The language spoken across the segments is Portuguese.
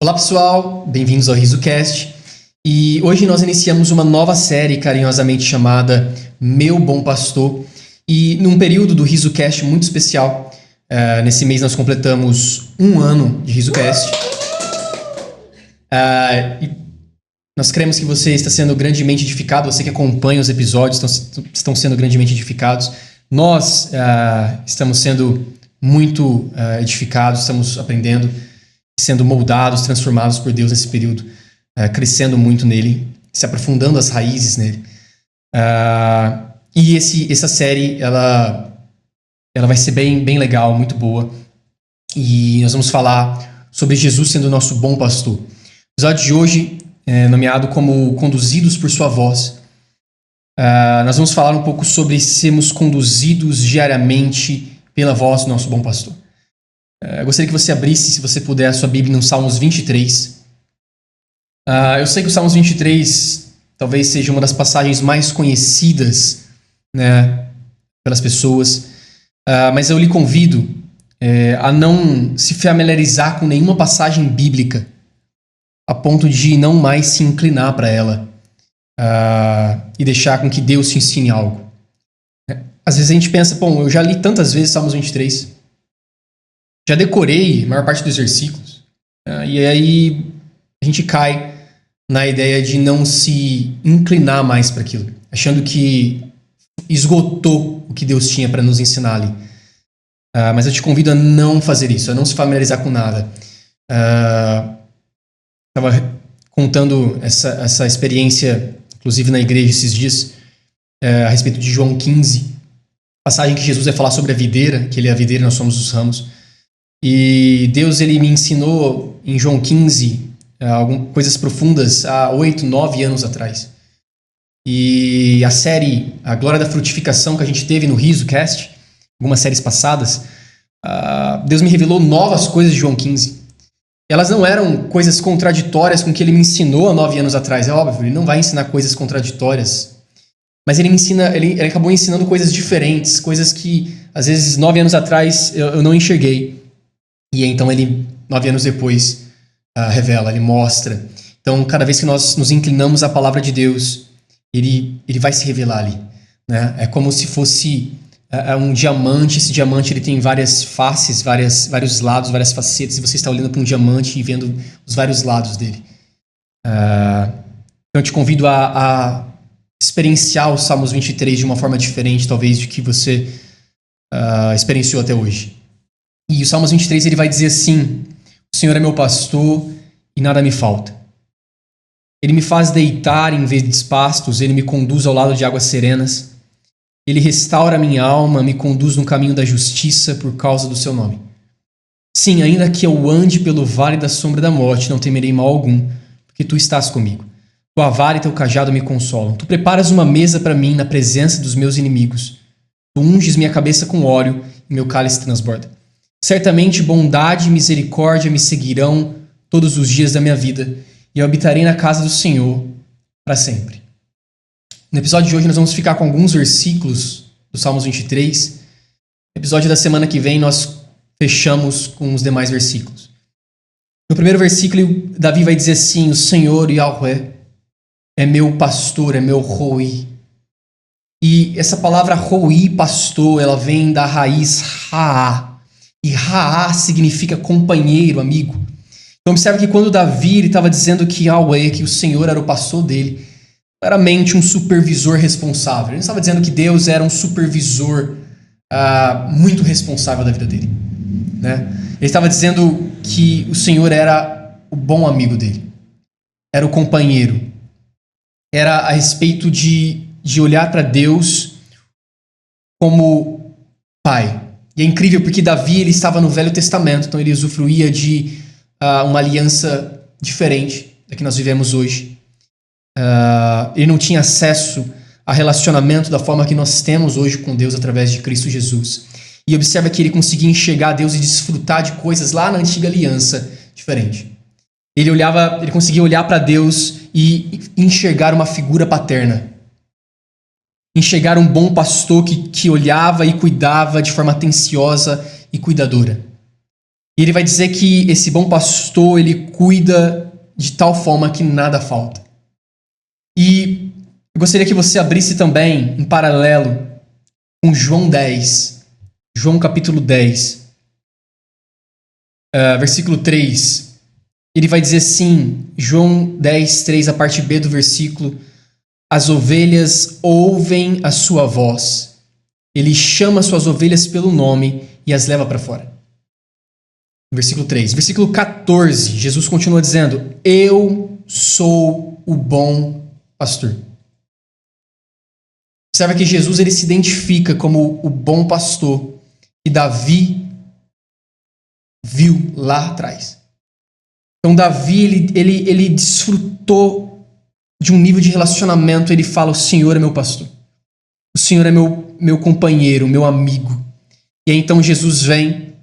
Olá pessoal, bem-vindos ao RisoCast. E hoje nós iniciamos uma nova série carinhosamente chamada Meu Bom Pastor. E num período do RisoCast muito especial, nesse mês nós completamos um ano de RisoCast. E nós cremos que você está sendo grandemente edificado, você que acompanha os episódios estão sendo grandemente edificados. Nós estamos sendo muito edificados, estamos aprendendo, sendo moldados, transformados por Deus nesse período, crescendo muito nele, se aprofundando as raízes nele. E essa série, ela vai ser bem legal, muito boa. E nós vamos falar sobre Jesus sendo o nosso bom pastor. O episódio de hoje é nomeado como Conduzidos por Sua Voz. Nós vamos falar um pouco sobre sermos conduzidos diariamente pela voz do nosso bom pastor. Eu gostaria que você abrisse, se você puder, a sua Bíblia no Salmos 23. Eu sei que o Salmos 23 talvez seja uma das passagens mais conhecidas, né, pelas pessoas, mas eu lhe convido a não se familiarizar com nenhuma passagem bíblica a ponto de não mais se inclinar para ela e deixar com que Deus te ensine algo. Às vezes a gente pensa, eu já li tantas vezes Salmos 23, já decorei a maior parte dos versículos, e aí a gente cai na ideia de não se inclinar mais para aquilo, achando que esgotou o que Deus tinha para nos ensinar ali. Mas eu te convido a não fazer isso, a não se familiarizar com nada. Estava contando essa experiência, inclusive na igreja esses dias, a respeito de João 15, passagem que Jesus vai falar sobre a videira, que ele é a videira e nós somos os ramos. E Deus, ele me ensinou em João 15 coisas profundas há 8, 9 anos atrás. E a série A Glória da Frutificação que a gente teve no RisoCast, algumas séries passadas, Deus me revelou novas coisas de João 15. Elas não eram coisas contraditórias com o que ele me ensinou há 9 anos atrás. É óbvio, ele não vai ensinar coisas contraditórias. Mas ele acabou ensinando coisas diferentes, coisas que, às vezes, 9 anos atrás eu não enxerguei. E então ele, 9 anos depois, revela, ele mostra. Então, cada vez que nós nos inclinamos à palavra de Deus, ele vai se revelar ali, né? É como se fosse um diamante. Esse diamante ele tem várias faces, vários lados, várias facetas, e você está olhando para um diamante e vendo os vários lados dele. Então eu te convido a experienciar o Salmos 23 de uma forma diferente, talvez, de que você experienciou até hoje. E o Salmos 23 ele vai dizer assim: o Senhor é meu pastor e nada me falta. Ele me faz deitar em verdes pastos, ele me conduz ao lado de águas serenas. Ele restaura a minha alma, me conduz no caminho da justiça por causa do seu nome. Sim, ainda que eu ande pelo vale da sombra da morte, não temerei mal algum, porque tu estás comigo. Tua vara e teu cajado me consolam. Tu preparas uma mesa para mim na presença dos meus inimigos. Tu unges minha cabeça com óleo e meu cálice transborda. Certamente bondade e misericórdia me seguirão todos os dias da minha vida, e eu habitarei na casa do Senhor para sempre. No episódio de hoje nós vamos ficar com alguns versículos do Salmos 23. No episódio da semana que vem nós fechamos com os demais versículos. No primeiro versículo, Davi vai dizer assim: o Senhor Yahweh é meu pastor, é meu Roi. E essa palavra Roi, pastor, ela vem da raiz Raá. E Raá significa companheiro, amigo. Então observe que quando Davi estava dizendo que Yahweh, que o Senhor era o pastor dele, claramente um supervisor responsável. Ele não estava dizendo que Deus era um supervisor muito responsável da vida dele, né? Ele estava dizendo que o Senhor era o bom amigo dele, era o companheiro, era a respeito de olhar para Deus como Pai. E é incrível porque Davi ele estava no Velho Testamento, então ele usufruía de uma aliança diferente da que nós vivemos hoje. Ele não tinha acesso a relacionamento da forma que nós temos hoje com Deus através de Cristo Jesus. E observa que ele conseguia enxergar Deus e desfrutar de coisas lá na antiga aliança diferente. Ele conseguia olhar para Deus e enxergar uma figura paterna. Enxergar um bom pastor que olhava e cuidava de forma atenciosa e cuidadora. E ele vai dizer que esse bom pastor, ele cuida de tal forma que nada falta. E eu gostaria que você abrisse também, em paralelo, com João 10. João capítulo 10, versículo 3. Ele vai dizer assim, João 10, 3, a parte B do versículo: as ovelhas ouvem a sua voz. Ele chama suas ovelhas pelo nome e as leva para fora. Versículo 3. Versículo 14, Jesus continua dizendo: eu sou o bom pastor. Observa que Jesus ele se identifica como o bom pastor que Davi viu lá atrás. Então Davi ele desfrutou de um nível de relacionamento. Ele fala: o Senhor é meu pastor. O Senhor é meu companheiro, meu amigo. E aí então Jesus vem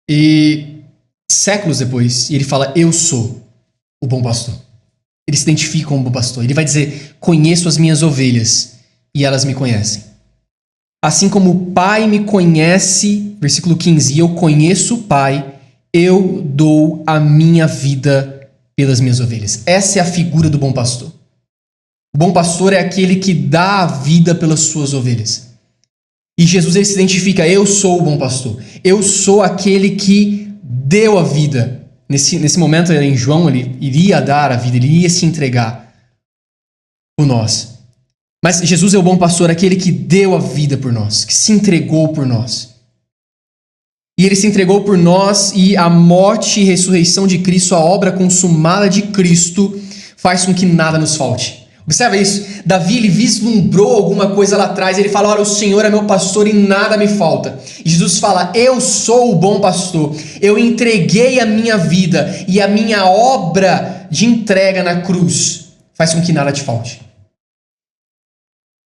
e séculos depois, e ele fala: eu sou o bom pastor. Ele se identifica como bom pastor. Ele vai dizer: conheço as minhas ovelhas e elas me conhecem. Assim como o Pai me conhece, versículo 15, e eu conheço o Pai, eu dou a minha vida pelas minhas ovelhas. Essa é a figura do bom pastor. O bom pastor é aquele que dá a vida pelas suas ovelhas. E Jesus ele se identifica: eu sou o bom pastor. Eu sou aquele que deu a vida. Nesse momento, em João, ele iria dar a vida, ele iria se entregar por nós. Mas Jesus é o bom pastor, aquele que deu a vida por nós, que se entregou por nós. E ele se entregou por nós, e a morte e ressurreição de Cristo, a obra consumada de Cristo, faz com que nada nos falte. Observa isso. Davi, ele vislumbrou alguma coisa lá atrás. Ele fala: olha, o Senhor é meu pastor e nada me falta. E Jesus fala: eu sou o bom pastor. Eu entreguei a minha vida, e a minha obra de entrega na cruz faz com que nada te falte.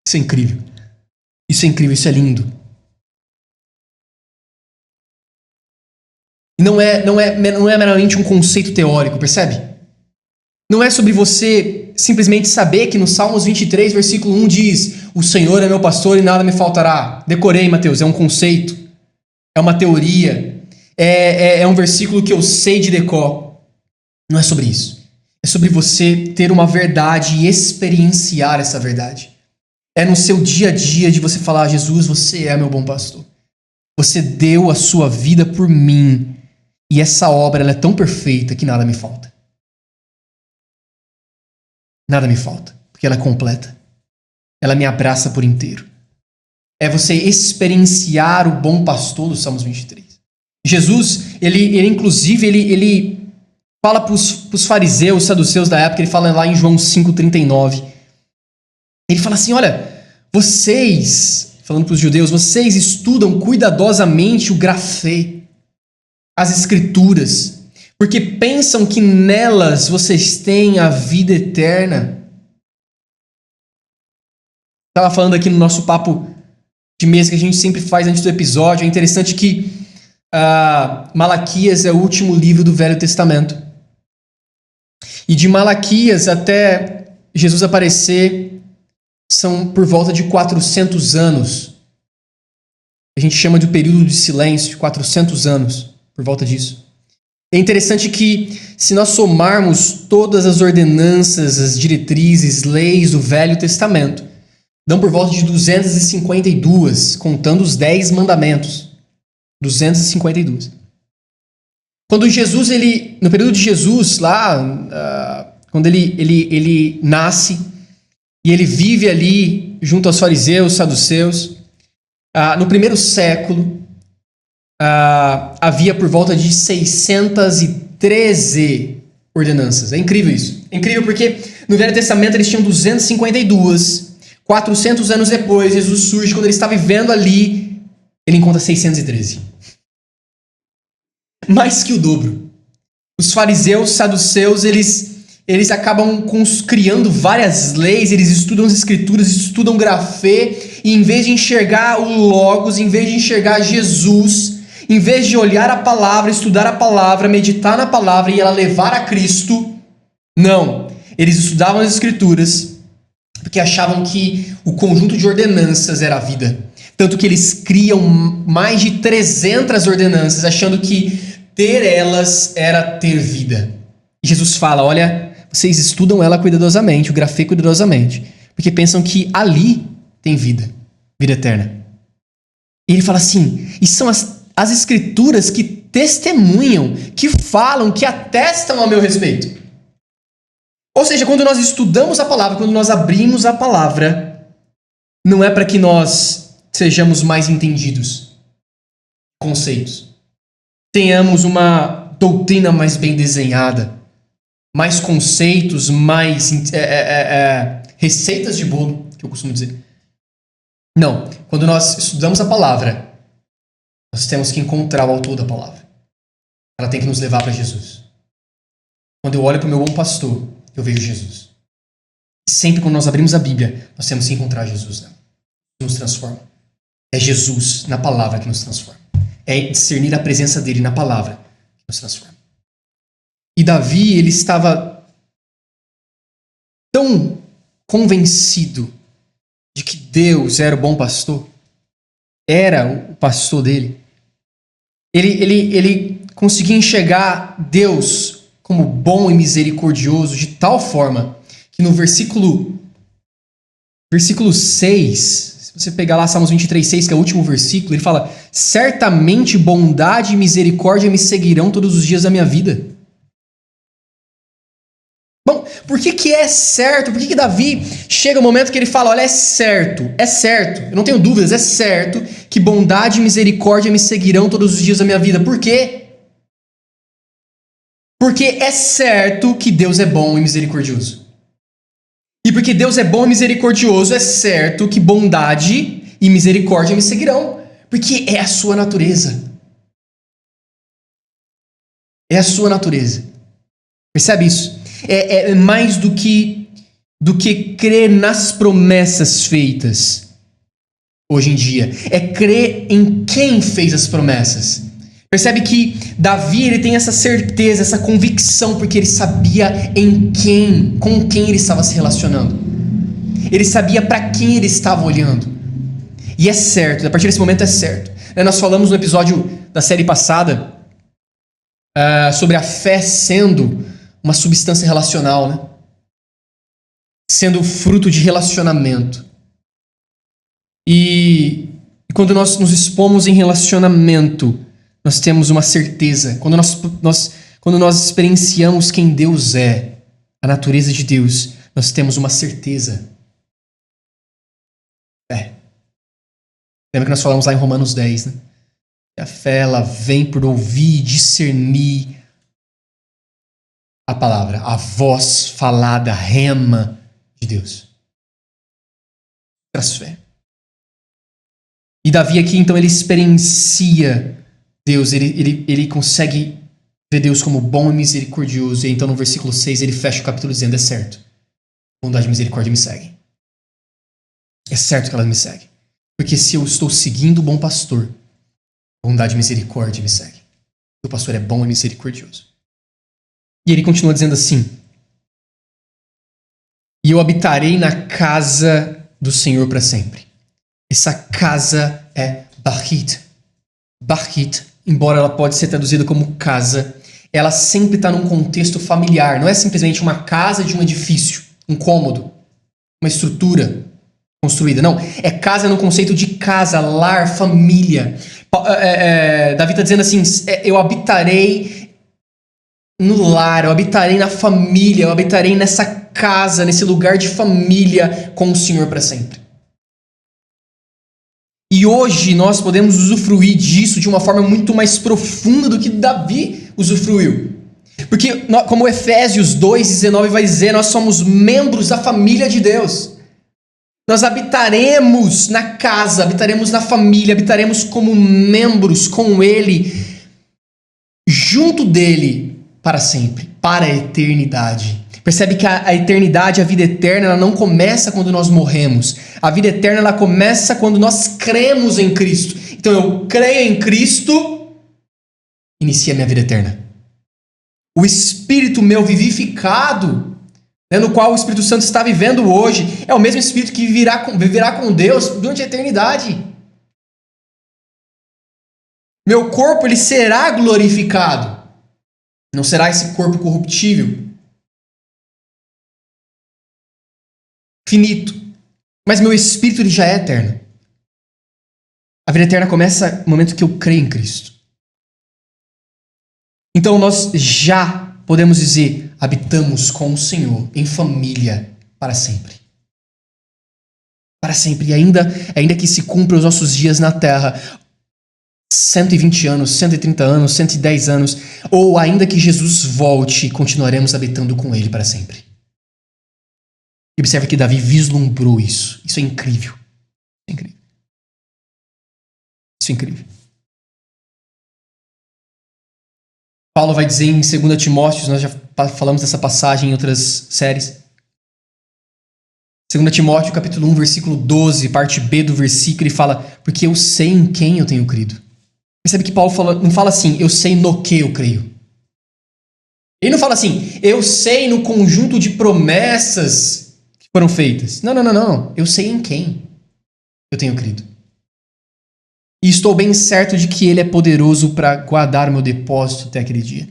Isso é incrível. Isso é incrível, isso é lindo. Não é meramente um conceito teórico, percebe? Não é sobre você simplesmente saber que no Salmos 23, versículo 1 diz: o Senhor é meu pastor e nada me faltará. Decorei, Mateus, é um conceito, é uma teoria, é um versículo que eu sei de decor. Não é sobre isso. É sobre você ter uma verdade e experienciar essa verdade. É no seu dia a dia de você falar: Jesus, você é meu bom pastor. Você deu a sua vida por mim. E essa obra ela é tão perfeita que nada me falta. Nada me falta, porque ela é completa. Ela me abraça por inteiro. É você experienciar o bom pastor do Salmos 23. Jesus, ele inclusive, ele fala para os fariseus, saduceus da época, ele fala lá em João 5,39. Ele fala assim: olha, vocês, falando para os judeus, vocês estudam cuidadosamente o grafê, as escrituras, porque pensam que nelas vocês têm a vida eterna. Estava falando aqui no nosso papo de mesa que a gente sempre faz antes do episódio. É interessante que Malaquias é o último livro do Velho Testamento. E de Malaquias até Jesus aparecer são por volta de 400 anos. A gente chama de período de silêncio, 400 anos, por volta disso. É interessante que, se nós somarmos todas as ordenanças, as diretrizes, leis do Velho Testamento, dão por volta de 252, contando os 10 mandamentos. 252. Quando Jesus, no período de Jesus, lá, quando ele nasce, e ele vive ali junto aos fariseus, saduceus, no primeiro século, havia por volta de 613 ordenanças. É incrível isso. É incrível porque no Velho Testamento eles tinham 252. 400 anos depois, Jesus surge, quando ele está vivendo ali, ele encontra 613. Mais que o dobro. Os fariseus, saduceus, eles acabam criando várias leis, eles estudam as escrituras, estudam grafê, e em vez de enxergar o Logos, em vez de enxergar Jesus, em vez de olhar a palavra, estudar a palavra, meditar na palavra e ela levar a Cristo, não. Eles estudavam as escrituras porque achavam que o conjunto de ordenanças era a vida. Tanto que eles criam mais de 300 ordenanças, achando que ter elas era ter vida. E Jesus fala, olha, vocês estudam ela cuidadosamente, o grafê cuidadosamente, porque pensam que ali tem vida eterna. E ele fala assim, e são as escrituras que testemunham, que falam, que atestam ao meu respeito. Ou seja, quando nós estudamos a palavra, quando nós abrimos a palavra, não é para que nós sejamos mais entendidos, conceitos, tenhamos uma doutrina mais bem desenhada, mais conceitos, mais receitas de bolo, que eu costumo dizer. Não, quando nós estudamos a palavra, nós temos que encontrar o autor da palavra. Ela tem que nos levar para Jesus. Quando eu olho para o meu bom pastor, eu vejo Jesus. Sempre quando nós abrimos a Bíblia, nós temos que encontrar Jesus, né? Que nos transforma. É Jesus na palavra que nos transforma. É discernir a presença dele na palavra que nos transforma. E Davi, ele estava tão convencido de que Deus era o bom pastor, era o pastor dele. Ele conseguia enxergar Deus como bom e misericordioso de tal forma que no versículo 6, se você pegar lá Salmos 23:6, que é o último versículo, ele fala: certamente bondade e misericórdia me seguirão todos os dias da minha vida. Bom, por que é certo? Por que Davi chega um momento que ele fala, olha, é certo, eu não tenho dúvidas, é certo que bondade e misericórdia me seguirão todos os dias da minha vida. Por quê? Porque é certo que Deus é bom e misericordioso. E porque Deus é bom e misericordioso, é certo que bondade e misericórdia me seguirão. Porque é a sua natureza. É a sua natureza. Percebe isso? É mais do que crer nas promessas feitas hoje em dia. É crer em quem fez as promessas. Percebe que Davi, ele tem essa certeza, essa convicção, porque ele sabia com quem ele estava se relacionando. Ele sabia para quem ele estava olhando. E é certo, a partir desse momento é certo. Nós falamos no episódio da série passada sobre a fé sendo uma substância relacional, né? Sendo fruto de relacionamento. E quando nós nos expomos em relacionamento, nós temos uma certeza. Quando nós experienciamos quem Deus é, a natureza de Deus, nós temos uma certeza. Lembra que nós falamos lá em Romanos 10, né? Que a fé, ela vem por ouvir e discernir a palavra, a voz falada, rema de Deus. Traz fé. E Davi aqui, então, ele experiencia Deus, ele consegue ver Deus como bom e misericordioso. E então no versículo 6 ele fecha o capítulo dizendo, é certo, bondade e misericórdia me seguem. É certo que elas me seguem. Porque se eu estou seguindo o bom pastor, bondade e misericórdia me seguem. O pastor é bom e misericordioso. E ele continua dizendo assim, e eu habitarei na casa do Senhor para sempre. Essa casa é Bachit. Bachit, embora ela pode ser traduzida como casa, ela sempre está num contexto familiar. Não é simplesmente uma casa de um edifício, um cômodo, uma estrutura construída. Não, é casa no conceito de casa, lar, família. Davi está dizendo assim, eu habitarei no lar, eu habitarei na família, eu habitarei nessa casa, nesse lugar de família com o Senhor para sempre. E hoje nós podemos usufruir disso de uma forma muito mais profunda do que Davi usufruiu. Porque, como Efésios 2:19 vai dizer, nós somos membros da família de Deus. Nós habitaremos na casa, habitaremos na família, habitaremos como membros com Ele, junto dele, para sempre, para a eternidade. Percebe que a eternidade, a vida eterna, ela não começa quando nós morremos. A vida eterna, ela começa quando nós cremos em Cristo. Então eu creio em Cristo, inicia a minha vida eterna. O Espírito meu vivificado, no qual o Espírito Santo está vivendo hoje, é o mesmo Espírito que viverá com Deus durante a eternidade. Meu corpo, ele será glorificado. Não será esse corpo corruptível, finito. Mas meu espírito, ele já é eterno. A vida eterna começa no momento que eu creio em Cristo. Então nós já podemos dizer, habitamos com o Senhor em família para sempre. Para sempre. E ainda que se cumpra os nossos dias na terra, 120 anos, 130 anos, 110 anos, ou ainda que Jesus volte, continuaremos habitando com Ele para sempre. E observe que Davi vislumbrou isso. Isso é incrível. É incrível. Isso é incrível. Paulo vai dizer em 2 Timóteo, nós já falamos dessa passagem em outras séries. 2 Timóteo, capítulo 1, versículo 12, parte B do versículo, ele fala, porque eu sei em quem eu tenho crido. Percebe que Paulo não fala assim, eu sei no que eu creio. Ele não fala assim, eu sei no conjunto de promessas que foram feitas. Não. Eu sei em quem eu tenho crido. E estou bem certo de que ele é poderoso para guardar o meu depósito até aquele dia.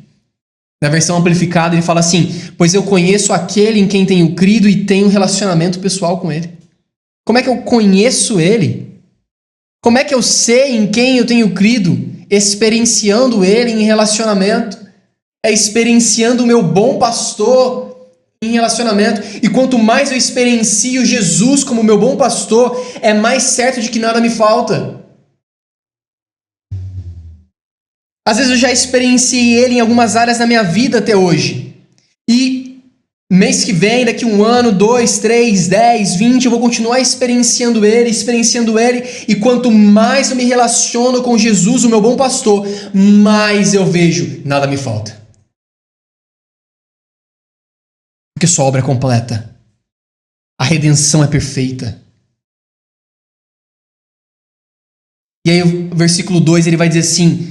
Na versão amplificada ele fala assim, pois eu conheço aquele em quem tenho crido e tenho um relacionamento pessoal com ele. Como é que eu conheço ele? Como é que eu sei em quem eu tenho crido? Experienciando ele em relacionamento. É experienciando o meu bom pastor em relacionamento. E quanto mais eu experiencio Jesus como meu bom pastor, é mais certo de que nada me falta. Às vezes eu já experienciei ele em algumas áreas da minha vida até hoje. E mês que vem, daqui 1 ano, 2, 3, 10, 20, eu vou continuar experienciando ele. E quanto mais eu me relaciono com Jesus, o meu bom pastor, mais eu vejo, nada me falta. Porque sua obra é completa. A redenção é perfeita. E aí o versículo 2, ele vai dizer assim,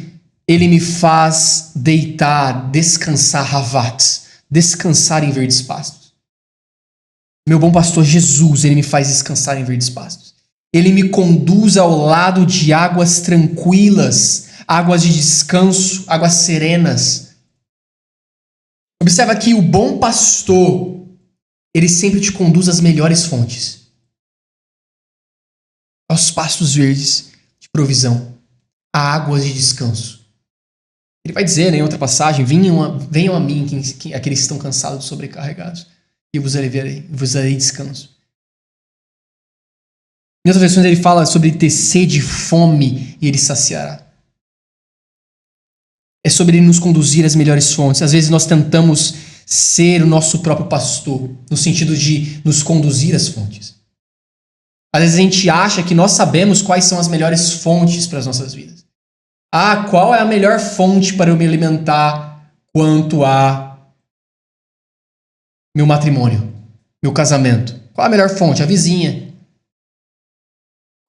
ele me faz deitar, descansar, havat, descansar em verdes pastos. Meu bom pastor Jesus, ele me faz descansar em verdes pastos. Ele me conduz ao lado de águas tranquilas, águas de descanso, águas serenas. Observa que o bom pastor, ele sempre te conduz às melhores fontes. Aos pastos verdes de provisão, a águas de descanso. Ele vai dizer, em outra passagem, venham a mim, aqueles que estão cansados e sobrecarregados, e eu vos darei descanso. Em outras versões ele fala sobre ter sede e fome e ele saciará. É sobre ele nos conduzir às melhores fontes. Às vezes nós tentamos ser o nosso próprio pastor, no sentido de nos conduzir às fontes. Às vezes a gente acha que nós sabemos quais são as melhores fontes para as nossas vidas. Qual é a melhor fonte para eu me alimentar quanto a meu matrimônio, meu casamento? Qual a melhor fonte? A vizinha.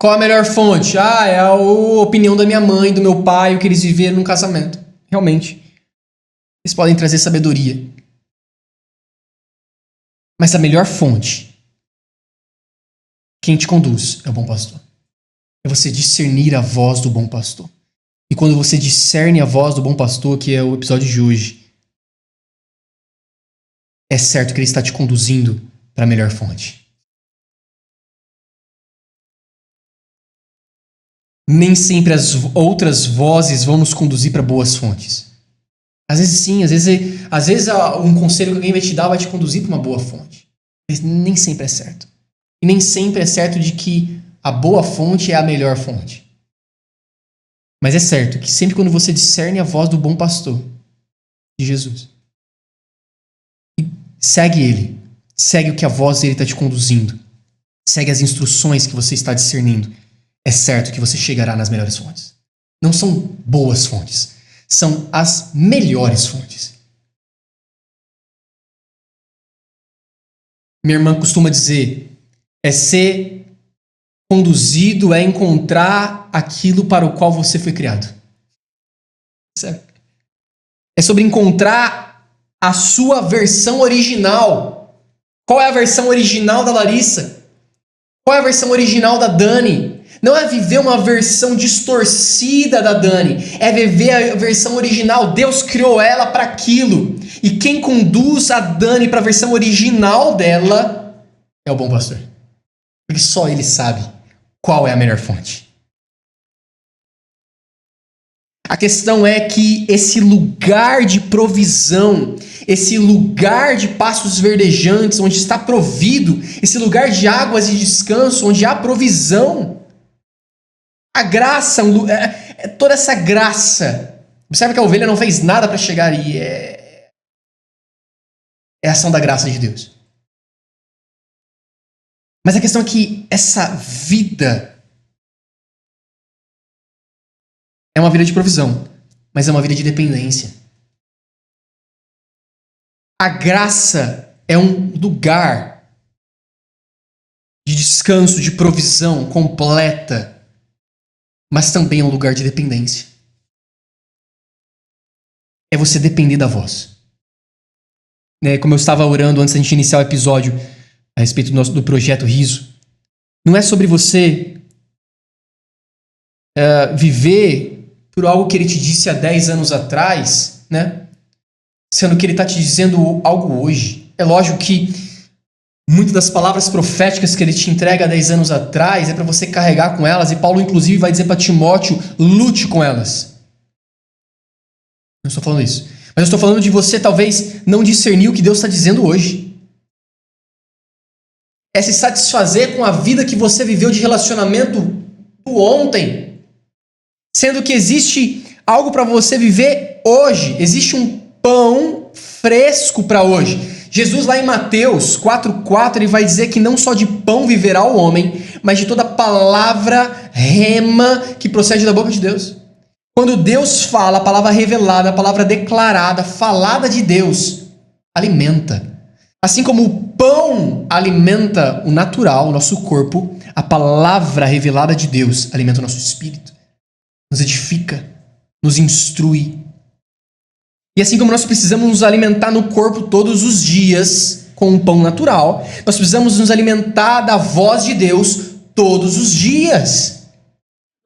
Qual a melhor fonte? É a opinião da minha mãe, do meu pai, o que eles viveram no casamento. Realmente. Eles podem trazer sabedoria. Mas a melhor fonte, quem te conduz é o bom pastor. É você discernir a voz do bom pastor. E quando você discerne a voz do bom pastor, que é o episódio de hoje, é certo que ele está te conduzindo para a melhor fonte. Nem sempre as outras vozes vão nos conduzir para boas fontes. Às vezes sim, às vezes um conselho que alguém vai te dar vai te conduzir para uma boa fonte. Mas nem sempre é certo. E nem sempre é certo de que a boa fonte é a melhor fonte. Mas é certo que sempre quando você discerne a voz do bom pastor, de Jesus, e segue ele, segue o que a voz dele está te conduzindo, segue as instruções que você está discernindo, é certo que você chegará nas melhores fontes. Não são boas fontes, são as melhores fontes. Minha irmã costuma dizer, ser conduzido é encontrar aquilo para o qual você foi criado. Certo? É sobre encontrar a sua versão original. Qual é a versão original da Larissa? Qual é a versão original da Dani? Não é viver uma versão distorcida da Dani. É viver a versão original. Deus criou ela para aquilo. E quem conduz a Dani para a versão original dela é o bom pastor. Porque só ele sabe qual é a melhor fonte. A questão é que esse lugar de provisão, esse lugar de pastos verdejantes, onde está provido, esse lugar de águas de descanso, onde há provisão, a graça, toda essa graça. Observe que a ovelha não fez nada para chegar aí. É a ação da graça de Deus. Mas a questão é que essa vida é uma vida de provisão, mas é uma vida de dependência. A graça é um lugar de descanso, de provisão completa, mas também é um lugar de dependência. É você depender da voz. Como eu estava orando antes da gente iniciar o episódio a respeito do projeto Riso, não é sobre você viver por algo que ele te disse há 10 anos atrás, né? Sendo que ele está te dizendo algo hoje. É lógico que muitas das palavras proféticas que ele te entrega há 10 anos atrás é para você carregar com elas, e Paulo inclusive vai dizer para Timóteo, lute com elas. Não estou falando isso. Mas eu estou falando de você talvez não discernir o que Deus está dizendo hoje. É se satisfazer com a vida que você viveu de relacionamento do ontem. Sendo que existe algo para você viver hoje. Existe um pão fresco para hoje. Jesus lá em Mateus 4,4 ele vai dizer que não só de pão viverá o homem, mas de toda palavra rema que procede da boca de Deus. Quando Deus fala, a palavra revelada, a palavra declarada, falada de Deus, alimenta. Assim como o pão alimenta o natural, o nosso corpo, a palavra revelada de Deus alimenta o nosso espírito. Nos edifica, nos instrui. E assim como nós precisamos nos alimentar no corpo todos os dias com um pão natural, nós precisamos nos alimentar da voz de Deus todos os dias.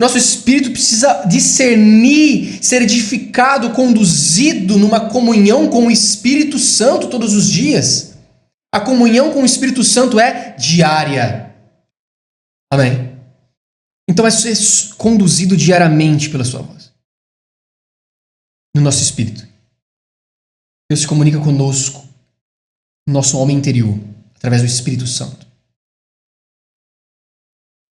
Nosso espírito precisa discernir, ser edificado, conduzido numa comunhão com o Espírito Santo todos os dias. A comunhão com o Espírito Santo é diária. Amém? Então é ser conduzido diariamente pela sua voz. No nosso espírito. Deus se comunica conosco, no nosso homem interior, através do Espírito Santo.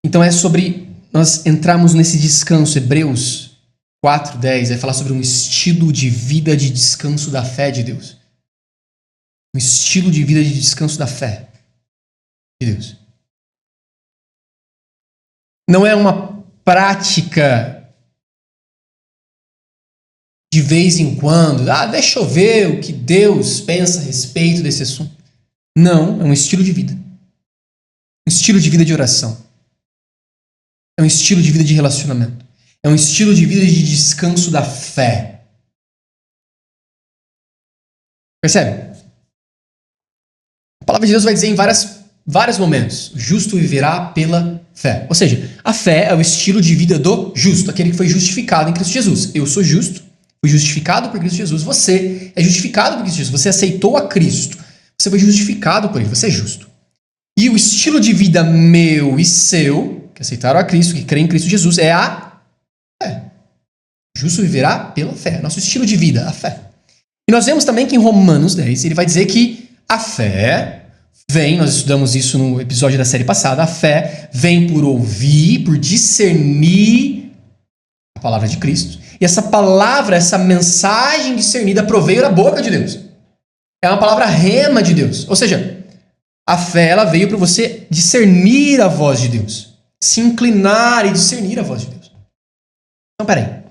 Então é sobre nós entrarmos nesse descanso. Hebreus 4:10 vai falar sobre um estilo de vida de descanso da fé de Deus. Um estilo de vida de descanso da fé de Deus. Não é uma prática de vez em quando. Deixa eu ver o que Deus pensa a respeito desse assunto. Não, é um estilo de vida. Um estilo de vida de oração. É um estilo de vida de relacionamento. É um estilo de vida de descanso da fé. Percebe? A palavra de Deus vai dizer em vários momentos: o justo viverá pela fé. Ou seja, a fé é o estilo de vida do justo, aquele que foi justificado em Cristo Jesus. Eu sou justo, fui justificado por Cristo Jesus. Você é justificado por Cristo Jesus. Você aceitou a Cristo. Você foi justificado por ele. Você é justo. E o estilo de vida meu e seu, que aceitaram a Cristo, que creem em Cristo Jesus, é a fé. O justo viverá pela fé. Nosso estilo de vida, a fé. E nós vemos também que em Romanos 10, ele vai dizer que a fé vem, nós estudamos isso no episódio da série passada, a fé vem por ouvir, por discernir a palavra de Cristo. E essa palavra, essa mensagem discernida proveio da boca de Deus. É uma palavra rema de Deus. Ou seja, a fé ela veio para você discernir a voz de Deus. Se inclinar e discernir a voz de Deus. Então, peraí.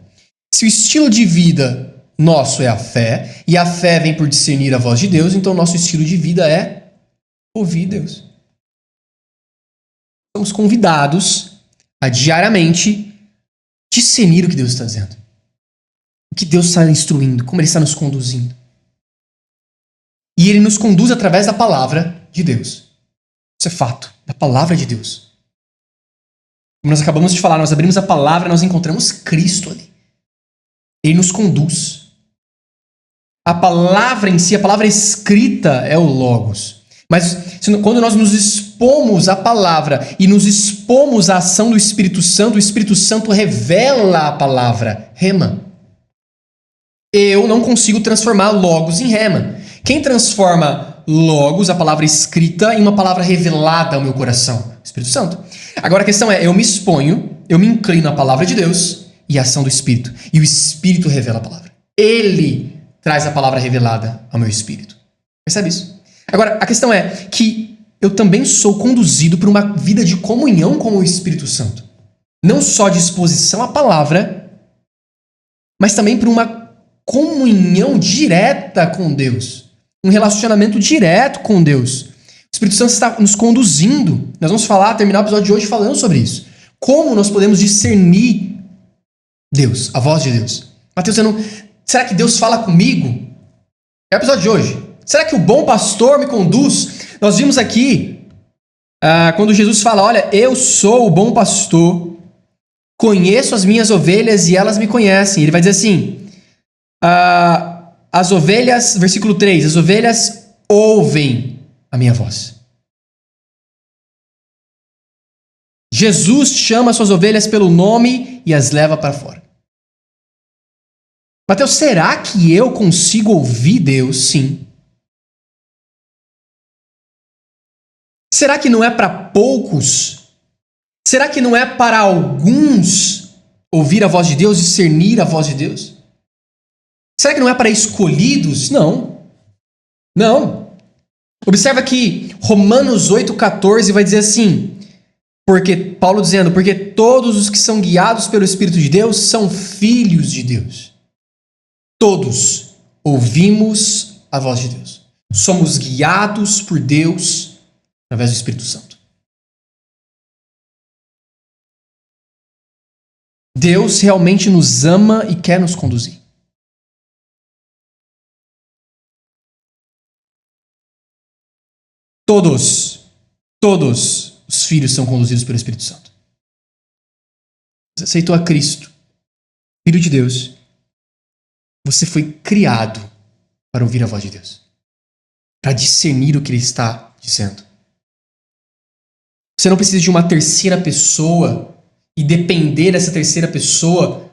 Se o estilo de vida nosso é a fé, e a fé vem por discernir a voz de Deus, então nosso estilo de vida é ouvir Deus. Somos convidados a diariamente discernir o que Deus está dizendo. O que Deus está instruindo, como Ele está nos conduzindo. E Ele nos conduz através da palavra de Deus. Isso é fato, da palavra de Deus. Como nós acabamos de falar, nós abrimos a palavra, nós encontramos Cristo ali. Ele nos conduz. A palavra em si, a palavra escrita é o Logos. Mas quando nós nos expomos à palavra e nos expomos à ação do Espírito Santo, o Espírito Santo revela a palavra, rema. Eu não consigo transformar Logos em rema. Quem transforma Logos, a palavra escrita, em uma palavra revelada ao meu coração? O Espírito Santo. Agora a questão é, eu me exponho, eu me inclino à palavra de Deus e à ação do Espírito. E o Espírito revela a palavra. Ele traz a palavra revelada ao meu espírito. Percebe isso? Agora, a questão é que eu também sou conduzido por uma vida de comunhão com o Espírito Santo. Não só de exposição à palavra, mas também por uma comunhão direta com Deus. Um relacionamento direto com Deus. O Espírito Santo está nos conduzindo. Nós vamos terminar o episódio de hoje falando sobre isso. Como nós podemos discernir Deus, a voz de Deus. Mateus, será que Deus fala comigo? É o episódio de hoje. Será que o bom pastor me conduz? Nós vimos aqui, quando Jesus fala, olha, eu sou o bom pastor, conheço as minhas ovelhas e elas me conhecem. Ele vai dizer assim, as ovelhas, versículo 3, as ovelhas ouvem a minha voz. Jesus chama suas ovelhas pelo nome e as leva para fora. Mateus, será que eu consigo ouvir Deus? Sim. Será que não é para poucos? Será que não é para alguns ouvir a voz de Deus, discernir a voz de Deus? Será que não é para escolhidos? Não. Não. Observa que Romanos 8,14 vai dizer assim, Paulo dizendo, porque todos os que são guiados pelo Espírito de Deus são filhos de Deus. Todos ouvimos a voz de Deus. Somos guiados por Deus através do Espírito Santo. Deus realmente nos ama e quer nos conduzir. Todos os filhos são conduzidos pelo Espírito Santo. Você aceitou a Cristo, Filho de Deus. Você foi criado para ouvir a voz de Deus, para discernir o que Ele está dizendo. Você não precisa de uma terceira pessoa e depender dessa terceira pessoa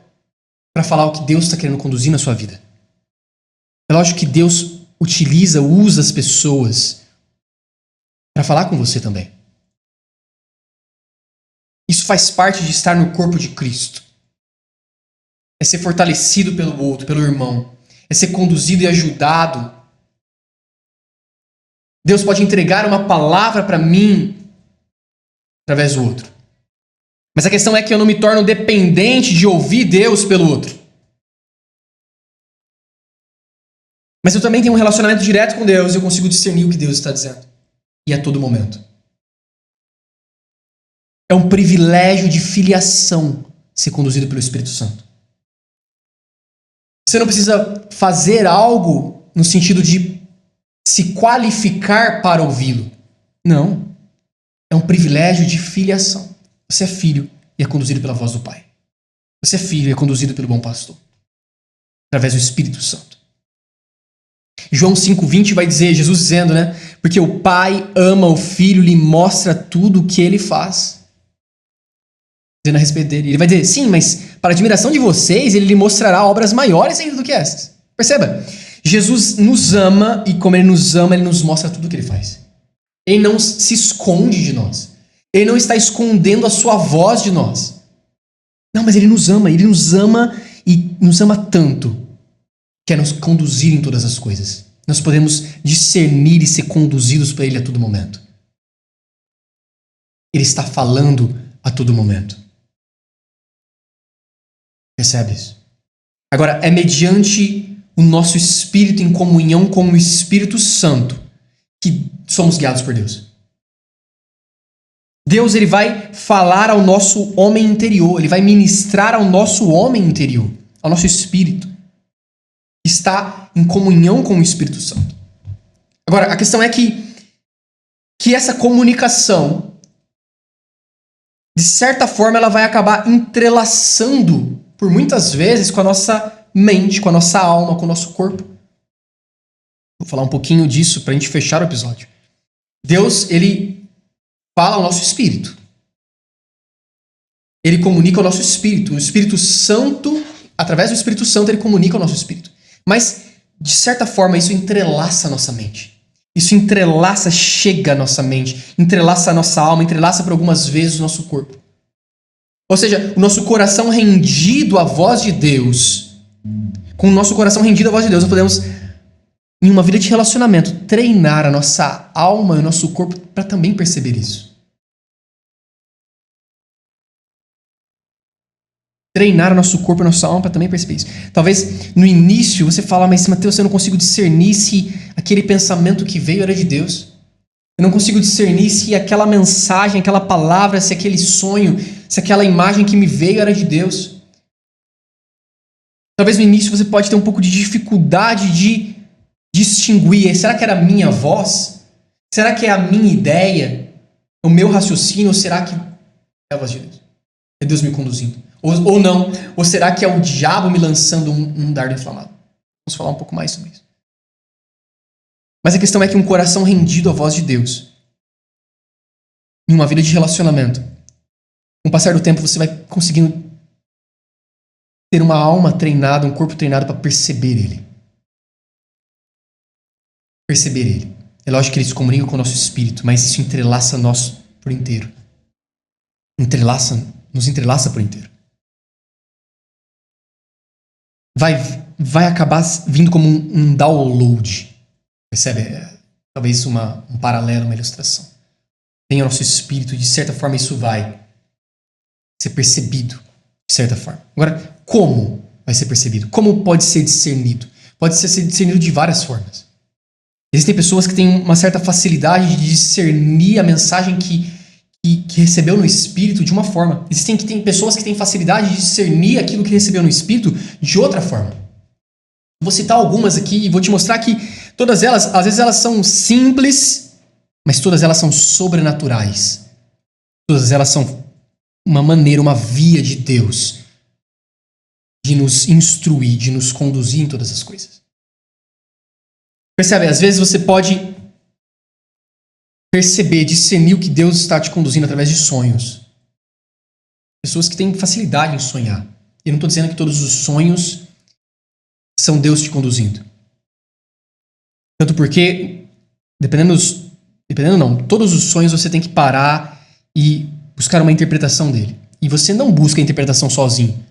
para falar o que Deus está querendo conduzir na sua vida. É lógico que Deus usa as pessoas para falar com você também. Isso faz parte de estar no corpo de Cristo. É ser fortalecido pelo outro, pelo irmão. É ser conduzido e ajudado. Deus pode entregar uma palavra para mim através do outro. Mas a questão é que eu não me torno dependente de ouvir Deus pelo outro. Mas eu também tenho um relacionamento direto com Deus e eu consigo discernir o que Deus está dizendo. E a todo momento. É um privilégio de filiação ser conduzido pelo Espírito Santo. Você não precisa fazer algo no sentido de se qualificar para ouvi-lo. Não. É um privilégio de filiação. Você é filho e é conduzido pela voz do Pai. Você é filho e é conduzido pelo bom pastor. Através do Espírito Santo. João 5,20 vai dizer, Jesus dizendo, né? Porque o Pai ama o Filho, lhe mostra tudo o que ele faz. Dizendo a respeito dele. Ele vai dizer, sim, mas para a admiração de vocês, ele lhe mostrará obras maiores ainda do que essas. Perceba, Jesus nos ama e como ele nos mostra tudo o que ele faz. Ele não se esconde de nós. Ele não está escondendo a sua voz de nós. Não, mas ele nos ama e nos ama tanto. Quer nos conduzir em todas as coisas. Nós podemos discernir e ser conduzidos por Ele a todo momento. Ele está falando a todo momento. Percebe isso? Agora, é mediante o nosso espírito em comunhão com o Espírito Santo que somos guiados por Deus. Deus, ele vai falar ao nosso homem interior. Ele vai ministrar ao nosso homem interior. Ao nosso espírito. Está em comunhão com o Espírito Santo. Agora, a questão é que essa comunicação de certa forma, ela vai acabar entrelaçando, por muitas vezes, com a nossa mente, com a nossa alma, com o nosso corpo. Vou falar um pouquinho disso para a gente fechar o episódio. Deus, ele fala ao nosso espírito. Ele comunica ao nosso espírito. O Espírito Santo, através do Espírito Santo, ele comunica ao nosso espírito. Mas, de certa forma, isso entrelaça a nossa mente. Isso entrelaça, chega à nossa mente, entrelaça a nossa alma, entrelaça por algumas vezes o nosso corpo. Ou seja, o nosso coração rendido à voz de Deus, com o nosso coração rendido à voz de Deus, nós podemos, em uma vida de relacionamento, treinar a nossa alma e o nosso corpo para também perceber isso. Treinar o nosso corpo e a nossa alma para também perceber isso. Talvez no início você fala, mas Mateus, eu não consigo discernir se aquele pensamento que veio era de Deus. Eu não consigo discernir se aquela mensagem, aquela palavra, se aquele sonho, se aquela imagem que me veio era de Deus. Talvez no início você pode ter um pouco de dificuldade de distinguir. Será que era a minha voz? Será que é a minha ideia? O meu raciocínio? Ou será que é a voz de Deus? É Deus me conduzindo? Ou não? Ou será que é o diabo me lançando um dardo inflamado? Vamos falar um pouco mais sobre isso. Mas a questão é que um coração rendido à voz de Deus, em uma vida de relacionamento, com o passar do tempo você vai conseguindo ter uma alma treinada, um corpo treinado para perceber Ele. Perceber Ele. É lógico que Ele se comunica com o nosso espírito, mas isso entrelaça nós por inteiro. Nos entrelaça por inteiro. Vai acabar vindo como um download. Percebe? Talvez um paralelo, uma ilustração. Tem o nosso espírito, de certa forma isso vai ser percebido, de certa forma. Agora, como vai ser percebido? Como pode ser discernido? Pode ser discernido de várias formas. Existem pessoas que têm uma certa facilidade de discernir a mensagem que recebeu no espírito de uma forma. Tem pessoas que têm facilidade de discernir aquilo que recebeu no espírito de outra forma. Vou citar algumas aqui e vou te mostrar que todas elas, às vezes elas são simples, mas todas elas são sobrenaturais. Todas elas são uma maneira, uma via de Deus de nos instruir, de nos conduzir em todas as coisas. Percebe? Às vezes você pode perceber, discernir o que Deus está te conduzindo através de sonhos. Pessoas que têm facilidade em sonhar. Eu não estou dizendo que todos os sonhos são Deus te conduzindo. Tanto porque, todos os sonhos você tem que parar e buscar uma interpretação dele. E você não busca a interpretação sozinho.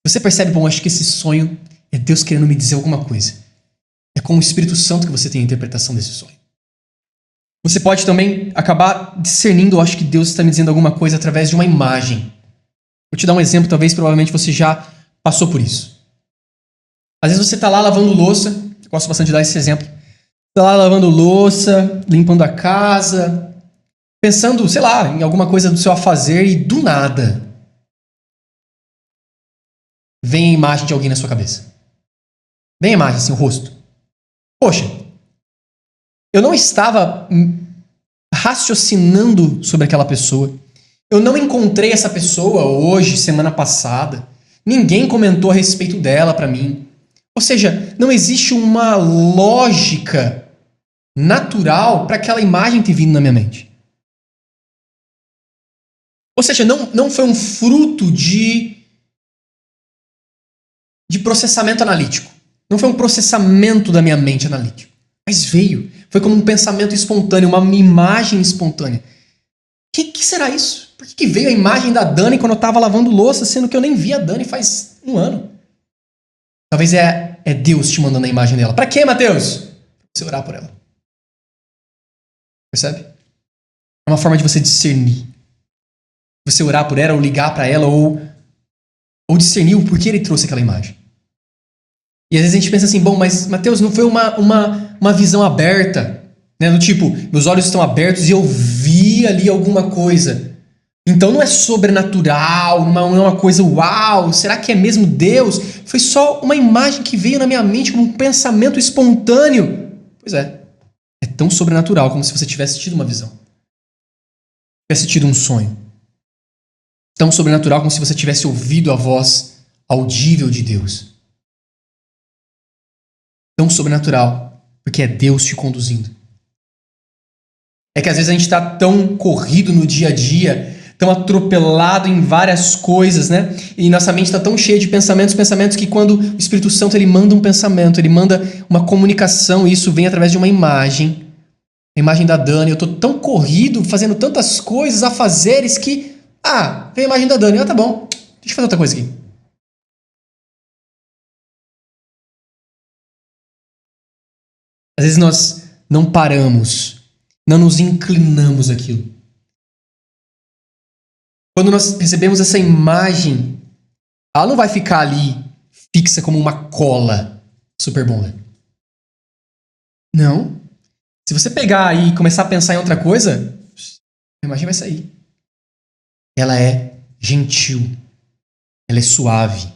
Você percebe, bom, acho que esse sonho é Deus querendo me dizer alguma coisa. É com o Espírito Santo que você tem a interpretação desse sonho. Você pode também acabar discernindo, eu acho que Deus está me dizendo alguma coisa através de uma imagem. Vou te dar um exemplo, provavelmente você já passou por isso. Às vezes você está lá lavando louça, eu gosto bastante de dar esse exemplo. Está lá lavando louça, limpando a casa, pensando, sei lá, em alguma coisa do seu afazer e do nada vem a imagem de alguém na sua cabeça. Vem a imagem, assim, o rosto. Poxa, eu não estava raciocinando sobre aquela pessoa. Eu não encontrei essa pessoa hoje, semana passada. Ninguém comentou a respeito dela para mim. Ou seja, não existe uma lógica natural para aquela imagem ter vindo na minha mente. Ou seja, não foi um fruto de processamento analítico. Não foi um processamento da minha mente analítico. Mas veio. Foi como um pensamento espontâneo, uma imagem espontânea. Que será isso? Por que veio a imagem da Dani quando eu estava lavando louça, sendo que eu nem vi a Dani faz um ano? Talvez é Deus te mandando a imagem dela. Pra quê, Mateus? Pra você orar por ela. Percebe? É uma forma de você discernir. Você orar por ela, ou ligar pra ela, ou discernir o porquê ele trouxe aquela imagem. E às vezes a gente pensa assim, bom, mas Mateus, não foi uma visão aberta, né? Do tipo, meus olhos estão abertos e eu vi ali alguma coisa. Então não é sobrenatural, não é uma coisa uau, será que é mesmo Deus? Foi só uma imagem que veio na minha mente como um pensamento espontâneo. Pois é tão sobrenatural como se você tivesse tido uma visão. Tivesse tido um sonho. Tão sobrenatural como se você tivesse ouvido a voz audível de Deus. Tão sobrenatural, porque é Deus te conduzindo. É que às vezes a gente está tão corrido no dia a dia, tão atropelado em várias coisas, né? E nossa mente está tão cheia de pensamentos que quando o Espírito Santo ele manda um pensamento, ele manda uma comunicação, e isso vem através de uma imagem. A imagem da Dani, eu tô tão corrido, fazendo tantas coisas, afazeres que... vem a imagem da Dani. Tá bom, deixa eu fazer outra coisa aqui. Às vezes nós não paramos, não nos inclinamos àquilo. Quando nós recebemos essa imagem, ela não vai ficar ali fixa como uma cola super bom, né? Não. Se você pegar aí e começar a pensar em outra coisa, a imagem vai sair. Ela é gentil. Ela é suave.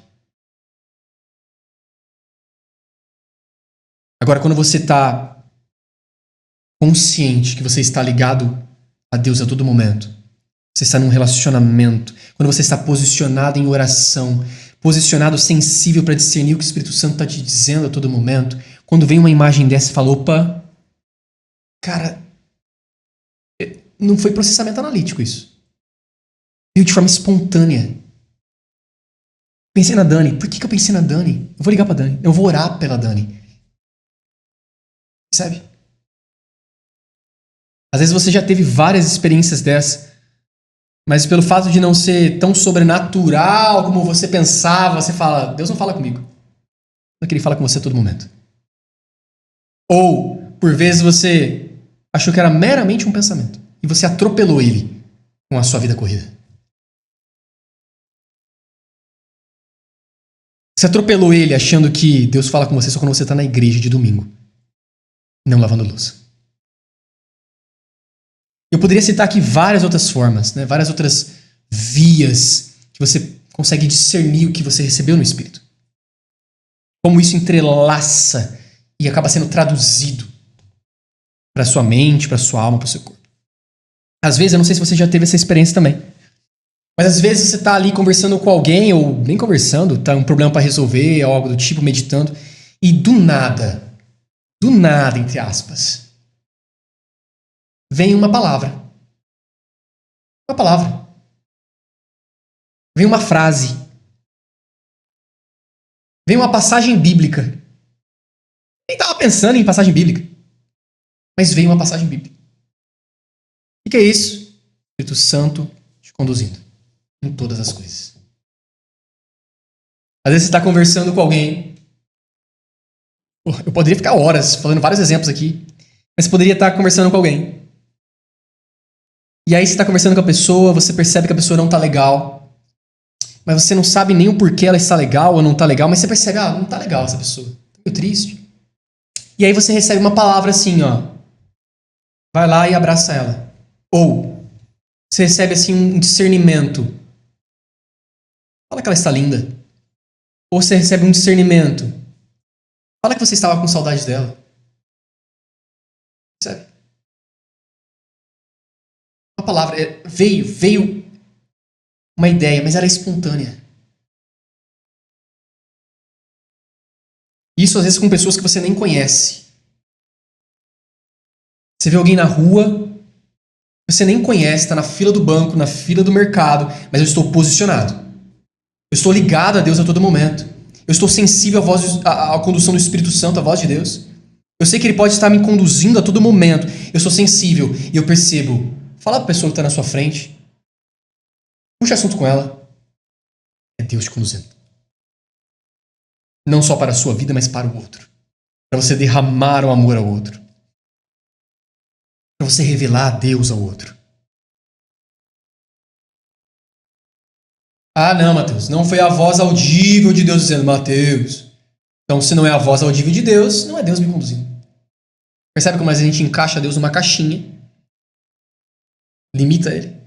Agora, quando você está consciente que você está ligado a Deus a todo momento, você está num relacionamento, quando você está posicionado em oração, posicionado sensível para discernir o que o Espírito Santo está te dizendo a todo momento, quando vem uma imagem dessa e fala, opa, cara, não foi processamento analítico isso. Veio de forma espontânea. Pensei na Dani. Por que eu pensei na Dani? Eu vou ligar pra Dani. Eu vou orar pela Dani. Sabe? Às vezes você já teve várias experiências dessas, mas pelo fato de não ser tão sobrenatural como você pensava, você fala, Deus não fala comigo. Não é que ele fala com você a todo momento. Ou, por vezes, você achou que era meramente um pensamento e você atropelou ele com a sua vida corrida. Você atropelou ele achando que Deus fala com você só quando você está na igreja de domingo, não lavando louça. Eu poderia citar aqui várias outras formas, né? Várias outras vias que você consegue discernir o que você recebeu no Espírito. Como isso entrelaça e acaba sendo traduzido para sua mente, para sua alma, para o seu corpo. Às vezes, eu não sei se você já teve essa experiência também, mas às vezes você está ali conversando com alguém, ou nem conversando, tá um problema para resolver, algo do tipo, meditando, e do nada, entre aspas, vem uma palavra. Uma palavra. Vem uma frase. Vem uma passagem bíblica. Nem estava pensando em passagem bíblica, mas veio uma passagem bíblica. O que é isso? O Espírito Santo te conduzindo em todas as coisas. Às vezes você está conversando com alguém. Eu poderia ficar horas falando vários exemplos aqui, mas você poderia estar conversando com alguém. E aí você está conversando com a pessoa, você percebe que a pessoa não está legal, mas você não sabe nem o porquê ela está legal ou não está legal, mas você percebe, não está legal essa pessoa, está meio triste. E aí você recebe uma palavra assim, vai lá e abraça ela. Ou você recebe assim um discernimento. Fala que ela está linda. Ou você recebe um discernimento. Fala que você estava com saudade dela. Percebe? Uma palavra, veio uma ideia, mas era espontânea. Isso às vezes com pessoas que você nem conhece. Você vê alguém na rua, você nem conhece, está na fila do banco, na fila do mercado, mas eu estou posicionado. Eu estou ligado a Deus a todo momento. Eu estou sensível à condução do Espírito Santo, à voz de Deus. Eu sei que Ele pode estar me conduzindo a todo momento. Eu sou sensível e eu percebo. Fala para a pessoa que está na sua frente. Puxa assunto com ela. É Deus te conduzindo. Não só para a sua vida, mas para o outro. Para você derramar o amor ao outro. Para você revelar a Deus ao outro. Não, Mateus, não foi a voz audível de Deus dizendo, Mateus. Então, se não é a voz audível de Deus, não é Deus me conduzindo. Percebe como a gente encaixa Deus numa caixinha? Limita Ele.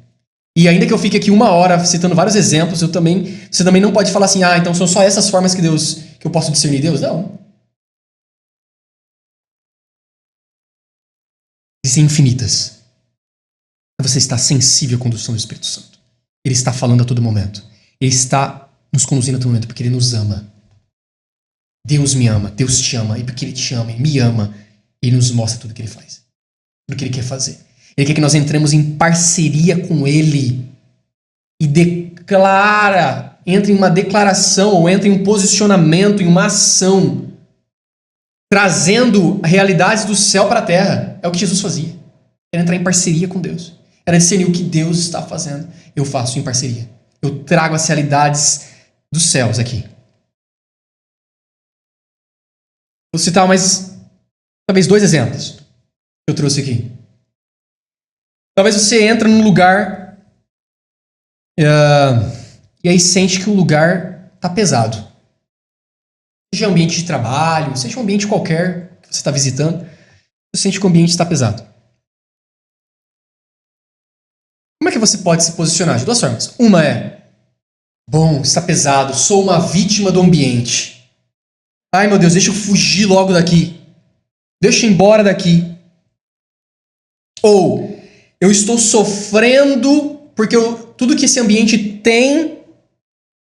E ainda que eu fique aqui 1 hora citando vários exemplos, você também não pode falar assim, então são só essas formas que eu posso discernir Deus. Não. Existem infinitas. Você está sensível à condução do Espírito Santo. Ele está falando a todo momento. Ele está nos conduzindo a todo momento, porque Ele nos ama. Deus me ama, Deus te ama, e porque Ele te ama e me ama, Ele nos mostra tudo o que Ele faz, tudo o que Ele quer fazer. Ele quer que nós entremos em parceria com Ele e entre em uma declaração, ou entre em um posicionamento, em uma ação, trazendo realidades do céu para a terra. É o que Jesus fazia. Era entrar em parceria com Deus. Era discernir o que Deus está fazendo. Eu faço em parceria. Eu trago as realidades dos céus aqui. Vou citar mais, talvez, 2 exemplos que eu trouxe aqui. Talvez você entra num lugar e aí sente que o lugar está pesado. Seja um ambiente de trabalho, seja um ambiente qualquer que você está visitando, você sente que o ambiente está pesado. Como é que você pode se posicionar? De 2 formas. Uma é, bom, está pesado, sou uma vítima do ambiente. Ai, meu Deus, deixa eu fugir logo daqui. Deixa eu ir embora daqui. Ou, eu estou sofrendo porque tudo que esse ambiente tem,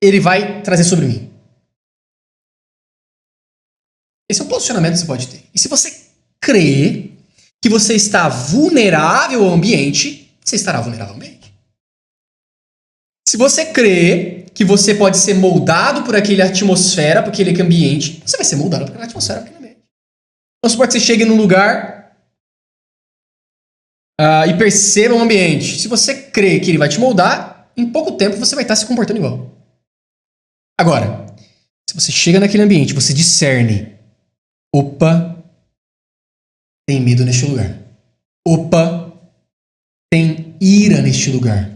ele vai trazer sobre mim. Esse é um posicionamento que você pode ter. E se você crê que você está vulnerável ao ambiente, você estará vulnerável ao ambiente. Se você crê que você pode ser moldado por aquela atmosfera, por aquele ambiente, você vai ser moldado por aquela atmosfera, por aquele ambiente. Vamos supor que você chegue num lugar e perceba um ambiente. Se você crê que ele vai te moldar, em pouco tempo você vai estar se comportando igual. Agora, se você chega naquele ambiente, você discerne, opa, tem medo neste lugar. Opa, tem ira neste lugar.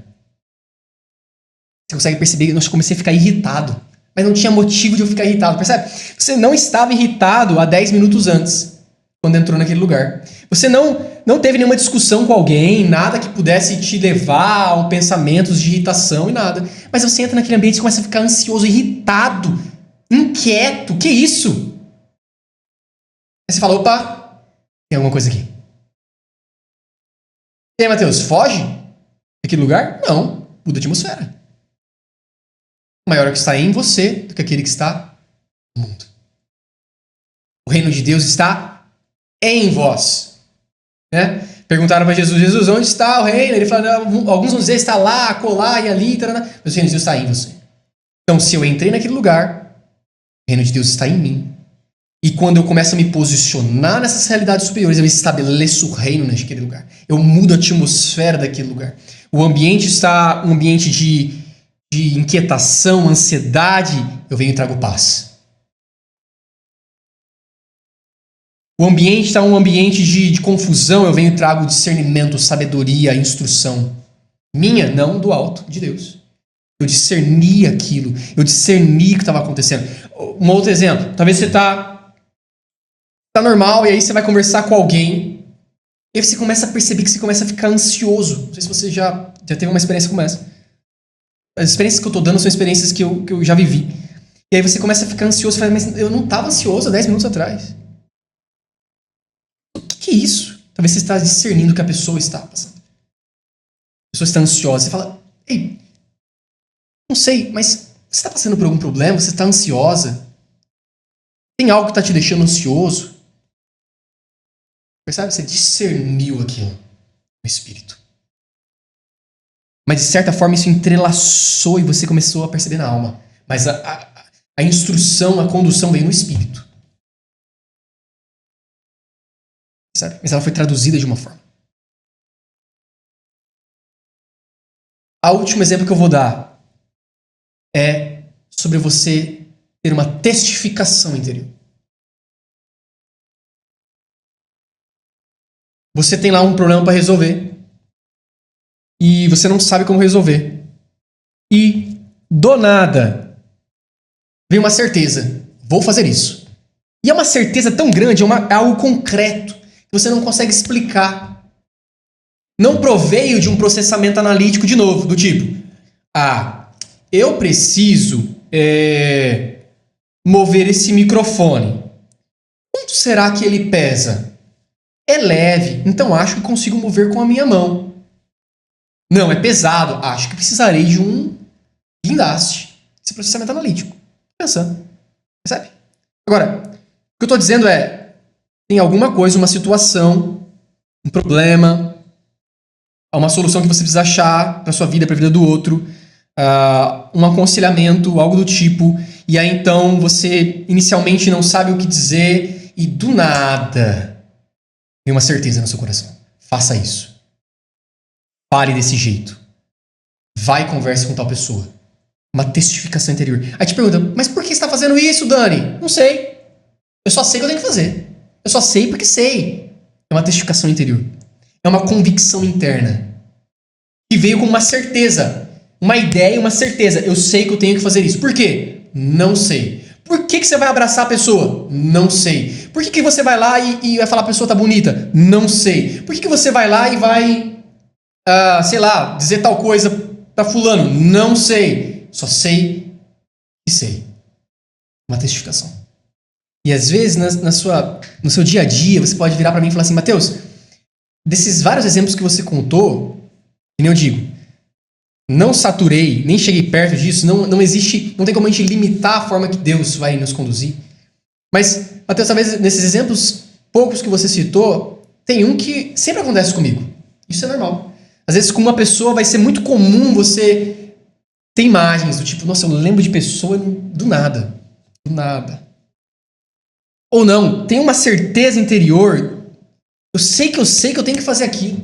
Você consegue perceber que eu comecei a ficar irritado. Mas não tinha motivo de eu ficar irritado, percebe? Você não estava irritado há 10 minutos antes, quando entrou naquele lugar. Você não teve nenhuma discussão com alguém, nada que pudesse te levar a pensamentos de irritação e nada. Mas você entra naquele ambiente e começa a ficar ansioso, irritado, inquieto. Que isso? Aí você fala, opa, tem alguma coisa aqui. E aí, Matheus, foge daquele lugar? Não, muda a atmosfera. Maior é o que está em você do que aquele que está no mundo. O reino de Deus está em vós. Né? Perguntaram para Jesus, onde está o reino? Ele falou, alguns vão dizer, está lá, acolá e ali, tarana. Mas o reino de Deus está em você. Então, se eu entrei naquele lugar, o reino de Deus está em mim. E quando eu começo a me posicionar nessas realidades superiores, eu estabeleço o reino naquele lugar. Eu mudo a atmosfera daquele lugar. O ambiente está um ambiente de inquietação, ansiedade, eu venho e trago paz. O ambiente está um ambiente de confusão, eu venho e trago discernimento, sabedoria, instrução. Minha, não do alto, de Deus. Eu discerni aquilo, eu discerni o que estava acontecendo. Um outro exemplo, talvez você está normal e aí você vai conversar com alguém e aí você começa a perceber que você começa a ficar ansioso. Não sei se você já teve uma experiência como essa. As experiências que eu estou dando são experiências que eu já vivi. E aí você começa a ficar ansioso. Você fala, mas eu não estava ansioso há 10 minutos atrás. O que é isso? Talvez você está discernindo o que a pessoa está passando. A pessoa está ansiosa. Você fala, ei, não sei, mas você está passando por algum problema? Você está ansiosa? Tem algo que está te deixando ansioso? Percebe? Você discerniu aquilo no espírito. Mas, de certa forma, isso entrelaçou e você começou a perceber na alma. Mas a instrução, a condução veio no espírito. Sabe? Mas ela foi traduzida de uma forma. O último exemplo que eu vou dar é sobre você ter uma testificação interior. Você tem lá um problema para resolver. E você não sabe como resolver. E, do nada, vem uma certeza. Vou fazer isso. E é uma certeza tão grande, é algo concreto, que você não consegue explicar. Não proveio de um processamento analítico de novo, do tipo, eu preciso mover esse microfone. Quanto será que ele pesa? É leve, então acho que consigo mover com a minha mão. Não, é pesado. Acho que precisarei de um guindaste. Esse processamento analítico. Pensando. Percebe? Agora, o que eu estou dizendo é, tem alguma coisa, uma situação, um problema, uma solução que você precisa achar para sua vida, para a vida do outro, um aconselhamento, algo do tipo, e aí então você inicialmente não sabe o que dizer e do nada tem uma certeza no seu coração. Faça isso. Fale desse jeito. Vai e converse com tal pessoa. Uma testificação interior. Aí te pergunta, mas por que você está fazendo isso, Dani? Não sei. Eu só sei o que eu tenho que fazer. Eu só sei porque sei. É uma testificação interior. É uma convicção interna. Que veio com uma certeza. Uma ideia e uma certeza. Eu sei que eu tenho que fazer isso. Por quê? Não sei. Por que você vai abraçar a pessoa? Não sei. Por que você vai lá e vai falar a pessoa tá bonita? Não sei. Por que você vai lá e vai, sei lá, dizer tal coisa pra fulano? Não sei. Só sei que sei. Uma testificação. E às vezes, no seu dia a dia, você pode virar pra mim e falar assim, Mateus, desses vários exemplos que você contou, que nem eu digo, não saturei, nem cheguei perto disso, não existe, não tem como a gente limitar a forma que Deus vai nos conduzir. Mas, Mateus, talvez nesses exemplos poucos que você citou, tem um que sempre acontece comigo. Isso é normal. Às vezes com uma pessoa vai ser muito comum você ter imagens do tipo, nossa, eu lembro de pessoa do nada. Do nada. Ou não, tem uma certeza interior, eu sei que eu tenho que fazer aquilo.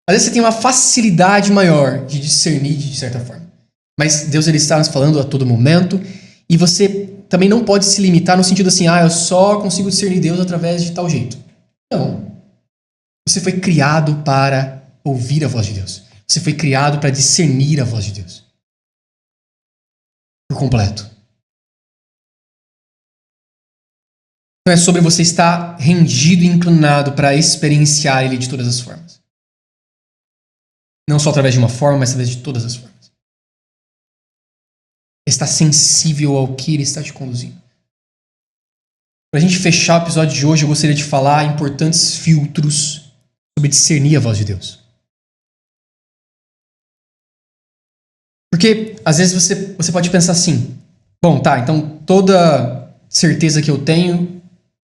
Às vezes você tem uma facilidade maior de discernir de certa forma. Mas Deus ele está nos falando a todo momento e você também não pode se limitar no sentido assim, eu só consigo discernir Deus através de tal jeito. Não. Você foi criado para ouvir a voz de Deus. Você foi criado para discernir a voz de Deus. Por completo. Não é sobre você estar rendido e inclinado para experienciar Ele de todas as formas. Não só através de uma forma, mas através de todas as formas. Está sensível ao que Ele está te conduzindo. Para a gente fechar o episódio de hoje, eu gostaria de falar importantes filtros sobre discernir a voz de Deus. Porque, às vezes, você pode pensar assim, bom, tá, então toda certeza que eu tenho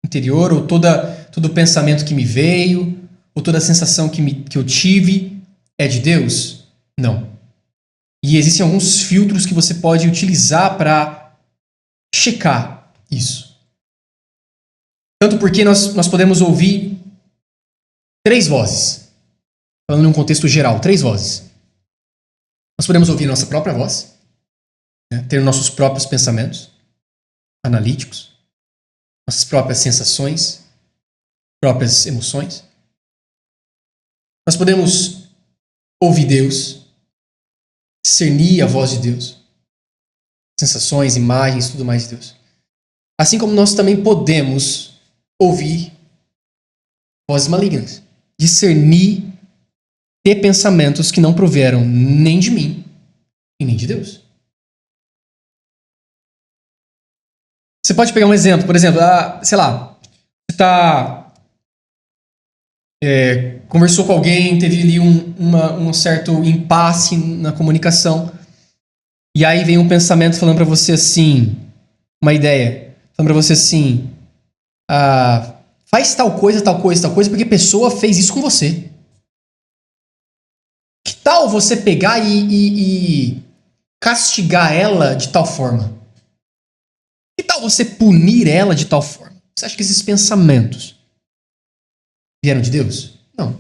interior, ou todo pensamento que me veio, ou toda sensação que eu tive é de Deus? Não. E existem alguns filtros que você pode utilizar para checar isso. Tanto porque nós podemos ouvir 3 vozes. Falando num contexto geral, 3 vozes. Nós podemos ouvir nossa própria voz, né, ter nossos próprios pensamentos analíticos, nossas próprias sensações, próprias emoções. Nós podemos ouvir Deus, discernir a voz de Deus, sensações, imagens, tudo mais de Deus. Assim como nós também podemos ouvir vozes malignas, discernir, ter pensamentos que não proveram nem de mim e nem de Deus. Você pode pegar um exemplo, por exemplo, sei lá, você conversou com alguém, teve ali um certo impasse na comunicação, e aí vem um pensamento falando pra você assim, uma ideia, falando pra você assim, faz tal coisa, porque a pessoa fez isso com você. Que tal você pegar e castigar ela de tal forma? Que tal você punir ela de tal forma? Você acha que esses pensamentos vieram de Deus? Não.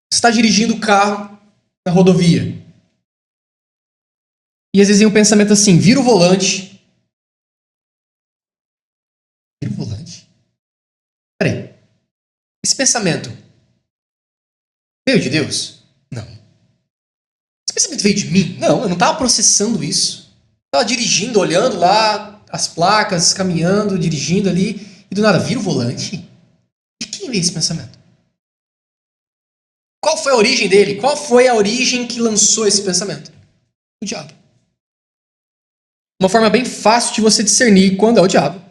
Você está dirigindo o carro na rodovia. E às vezes vem um pensamento assim, vira o volante. Vira o volante? Peraí. Esse pensamento veio de Deus? Não. Esse pensamento veio de mim? Não, eu não estava processando isso. Estava dirigindo, olhando lá as placas, caminhando, dirigindo ali, e do nada, vira o volante? De quem veio esse pensamento? Qual foi a origem dele? Qual foi a origem que lançou esse pensamento? O diabo. Uma forma bem fácil de você discernir quando é o diabo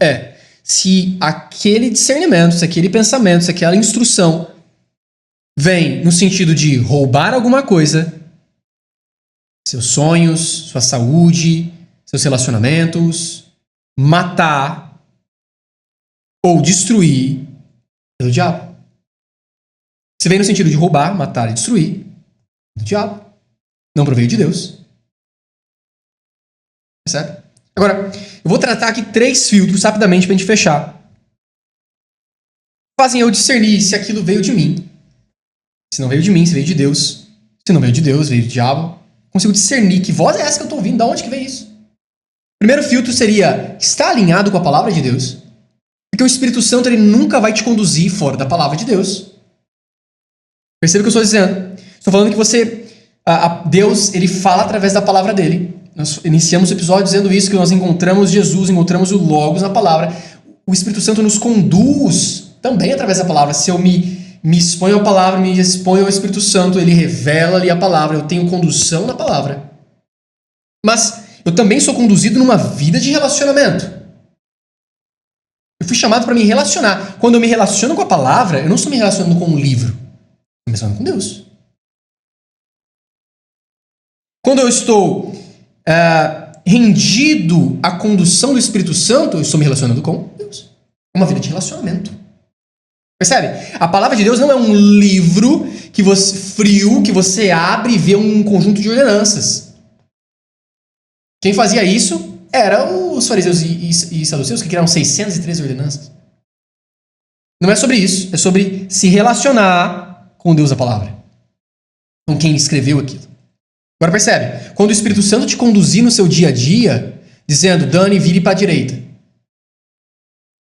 se aquele discernimento, se aquele pensamento, se aquela instrução vem no sentido de roubar alguma coisa, seus sonhos, sua saúde, seus relacionamentos, matar ou destruir pelo diabo. Se vem no sentido de roubar, matar e destruir, do diabo. Não proveio de Deus. Percebe? Agora, eu vou tratar aqui 3 filtros rapidamente para a gente fechar. Fazem eu discernir se aquilo veio de mim. Se não veio de mim, se veio de Deus. Se não veio de Deus, veio do diabo. Consigo discernir que voz é essa que eu estou ouvindo, de onde que veio isso? Primeiro filtro seria, está alinhado com a palavra de Deus? Porque o Espírito Santo ele nunca vai te conduzir fora da palavra de Deus. Perceba o que eu estou dizendo. Estou falando que Deus ele fala através da palavra dele. Nós iniciamos o episódio dizendo isso, que nós encontramos Jesus, encontramos o Logos na palavra. O Espírito Santo nos conduz também através da palavra. Se eu me exponho à palavra, me exponho ao Espírito Santo, ele revela ali a palavra, eu tenho condução na palavra. Mas eu também sou conduzido numa vida de relacionamento. Eu fui chamado para me relacionar. Quando eu me relaciono com a palavra, eu não estou me relacionando com um livro. Eu me relaciono com Deus. Quando eu estou rendido à condução do Espírito Santo, eu estou me relacionando com Deus. É uma vida de relacionamento. Percebe? A palavra de Deus não é um livro que você abre e vê um conjunto de ordenanças. Quem fazia isso eram os fariseus e saduceus, que criaram 613 ordenanças. Não é sobre isso. É sobre se relacionar com Deus da palavra. Com quem escreveu aquilo. Agora percebe, quando o Espírito Santo te conduzir no seu dia a dia, dizendo, Dani, vire para a direita.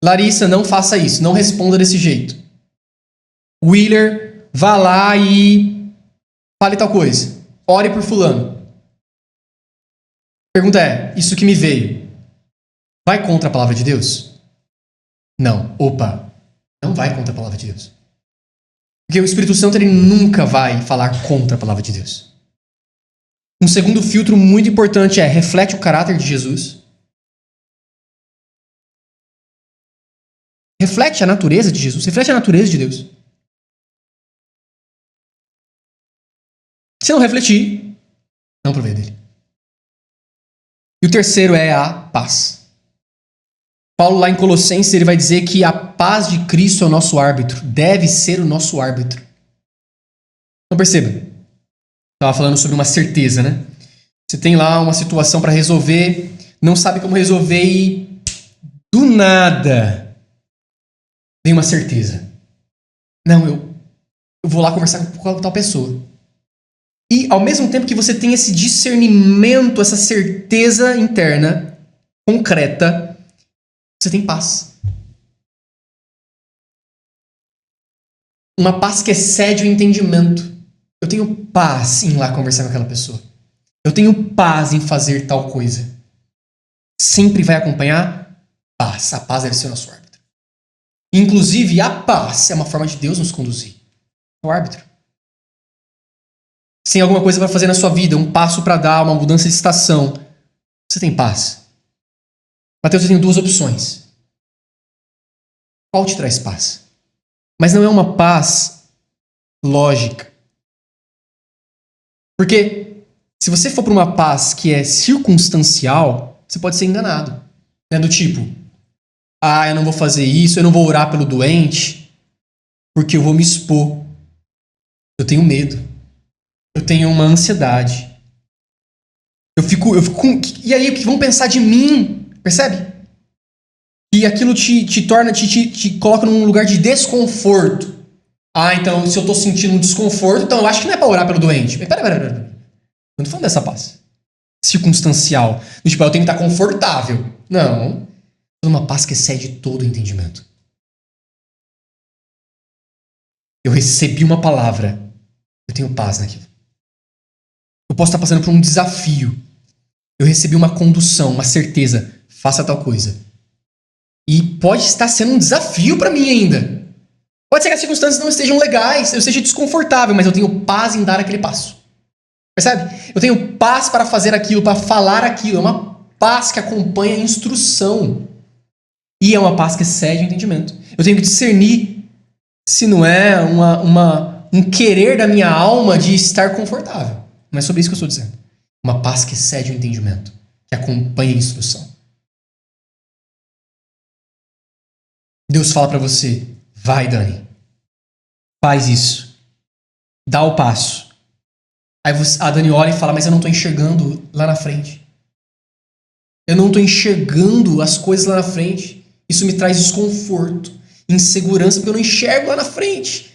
Larissa, não faça isso, não responda desse jeito. Wheeler, vá lá e fale tal coisa. Ore por fulano. Pergunta é, isso que me veio, vai contra a palavra de Deus? Não. Opa, não vai contra a palavra de Deus. Porque o Espírito Santo ele nunca vai falar contra a palavra de Deus. Um segundo filtro muito importante é, reflete o caráter de Jesus? Reflete a natureza de Jesus? Reflete a natureza de Deus? Se não refletir, não provê dele. E o terceiro é a paz. Paulo lá em Colossenses ele vai dizer que a paz de Cristo é o nosso árbitro, deve ser o nosso árbitro. Então perceba, estava falando sobre uma certeza, né? Você tem lá uma situação para resolver, não sabe como resolver e do nada vem uma certeza. Não, eu vou lá conversar com tal pessoa. E ao mesmo tempo que você tem esse discernimento, essa certeza interna, concreta, você tem paz. Uma paz que excede o entendimento. Eu tenho paz em ir lá conversar com aquela pessoa. Eu tenho paz em fazer tal coisa. Sempre vai acompanhar paz. A paz deve ser o nosso árbitro. Inclusive, a paz é uma forma de Deus nos conduzir. É o árbitro. Se tem alguma coisa para fazer na sua vida, um passo para dar, uma mudança de estação, você tem paz? Mateus, eu tenho 2 opções. Qual te traz paz? Mas não é uma paz lógica. Porque se você for para uma paz que é circunstancial, você pode ser enganado. Né? Do tipo, eu não vou fazer isso, eu não vou orar pelo doente, porque eu vou me expor. Eu tenho medo. Eu tenho uma ansiedade. Eu fico e aí, o que vão pensar de mim? Percebe? E aquilo te torna, te coloca num lugar de desconforto. Então, se eu tô sentindo um desconforto, então eu acho que não é pra orar pelo doente. Pera. Eu não tô falando dessa paz circunstancial. Tipo, eu tenho que estar confortável. Não. É uma paz que excede todo o entendimento. Eu recebi uma palavra. Eu tenho paz naquilo. Eu posso estar passando por um desafio. Eu recebi uma condução, uma certeza. Faça tal coisa. E pode estar sendo um desafio para mim ainda. Pode ser que as circunstâncias não estejam legais, eu seja desconfortável, mas eu tenho paz em dar aquele passo. Percebe? Eu tenho paz para fazer aquilo, para falar aquilo. É uma paz que acompanha a instrução. E é uma paz que excede o entendimento. Eu tenho que discernir se não é um querer da minha alma de estar confortável. Não é sobre isso que eu estou dizendo. Uma paz que excede o entendimento, que acompanha a instrução. Deus fala para você, vai, Dani, faz isso, dá o passo. Aí a Dani olha e fala, mas eu não estou enxergando lá na frente. Eu não estou enxergando as coisas lá na frente. Isso me traz desconforto, insegurança, porque eu não enxergo lá na frente.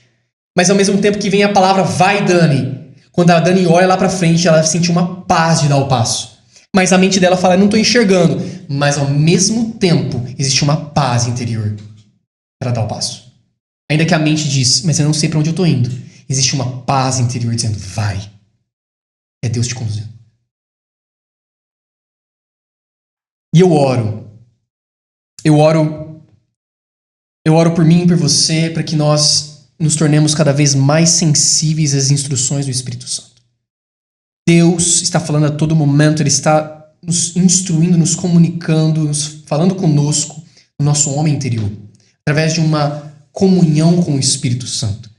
Mas ao mesmo tempo que vem a palavra, vai, Dani. Quando a Dani olha lá para frente, ela sente uma paz de dar o passo. Mas a mente dela fala, eu não estou enxergando. Mas ao mesmo tempo, existe uma paz interior para dar o passo. Ainda que a mente diz, mas eu não sei para onde eu estou indo. Existe uma paz interior dizendo, vai. É Deus te conduzindo. E eu oro por mim e por você, para que nós nos tornemos cada vez mais sensíveis às instruções do Espírito Santo. Deus está falando a todo momento, Ele está nos instruindo, nos comunicando, falando conosco, no nosso homem interior, através de uma comunhão com o Espírito Santo.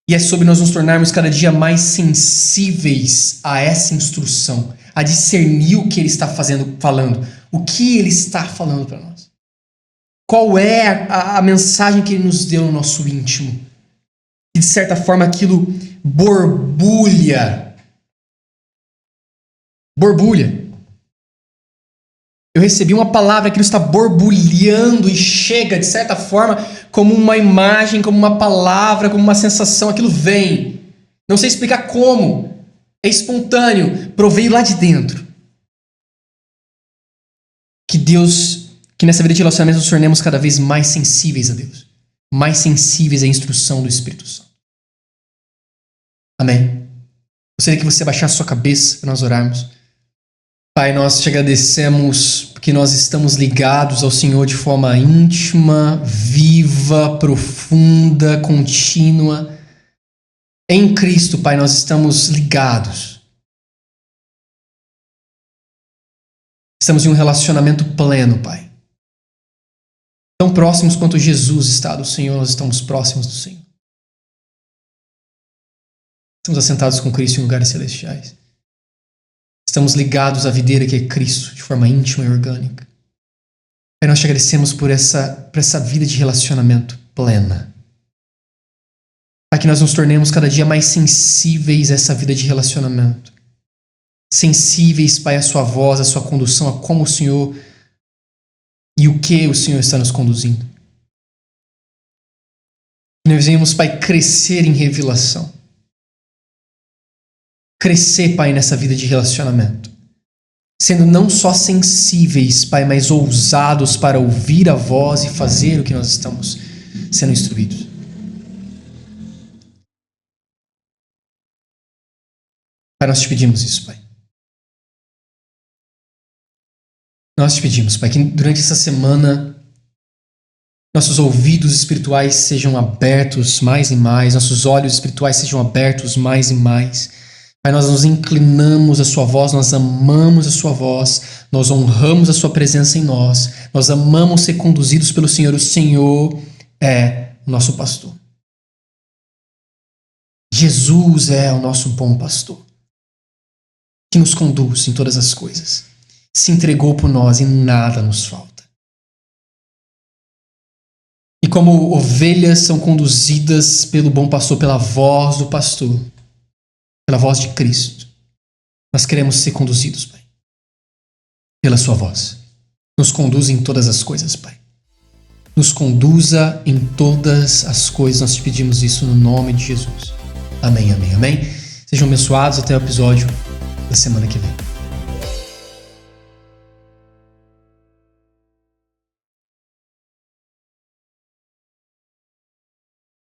E é sobre nós nos tornarmos cada dia mais sensíveis a essa instrução, a discernir o que Ele está falando, o que Ele está falando para nós. Qual é a mensagem que Ele nos deu no nosso íntimo? E de certa forma aquilo borbulha. Eu recebi uma palavra, aquilo está borbulhando e chega, de certa forma, como uma imagem, como uma palavra, como uma sensação. Aquilo vem. Não sei explicar como. É espontâneo. Proveio lá de dentro. Que nessa vida de relacionamento nos tornemos cada vez mais sensíveis a Deus. Mais sensíveis à instrução do Espírito Santo. Amém? Gostaria que você abaixasse sua cabeça para nós orarmos. Pai, nós te agradecemos porque nós estamos ligados ao Senhor de forma íntima, viva, profunda, contínua. Em Cristo, Pai, nós estamos ligados. Estamos em um relacionamento pleno, Pai. Tão próximos quanto Jesus está do Senhor, nós estamos próximos do Senhor. Estamos assentados com Cristo em lugares celestiais. Estamos ligados à videira que é Cristo, de forma íntima e orgânica. Pai, nós te agradecemos por essa vida de relacionamento plena. Pai, que nós nos tornemos cada dia mais sensíveis a essa vida de relacionamento. Sensíveis, Pai, à sua voz, à sua condução, a como o Senhor e o que o Senhor está nos conduzindo. Que nós venhamos, Pai, crescer em revelação. Crescer, Pai, nessa vida de relacionamento. Sendo não só sensíveis, Pai, mas ousados para ouvir a voz e fazer o que nós estamos sendo instruídos. Pai, nós te pedimos isso, Pai. Nós te pedimos, Pai, que durante essa semana nossos ouvidos espirituais sejam abertos mais e mais, nossos olhos espirituais sejam abertos mais e mais. Pai, nós nos inclinamos à sua voz, nós amamos a sua voz, nós honramos a sua presença em nós, nós amamos ser conduzidos pelo Senhor. O Senhor é o nosso pastor. Jesus é o nosso bom pastor, que nos conduz em todas as coisas. Se entregou por nós e nada nos falta. E como ovelhas são conduzidas pelo bom pastor, pela voz do pastor, pela voz de Cristo, nós queremos ser conduzidos, Pai, pela sua voz. Nos conduza em todas as coisas, Pai. Nos conduza em todas as coisas. Nós te pedimos isso no nome de Jesus. Amém, amém, amém. Sejam abençoados. Até o episódio da semana que vem.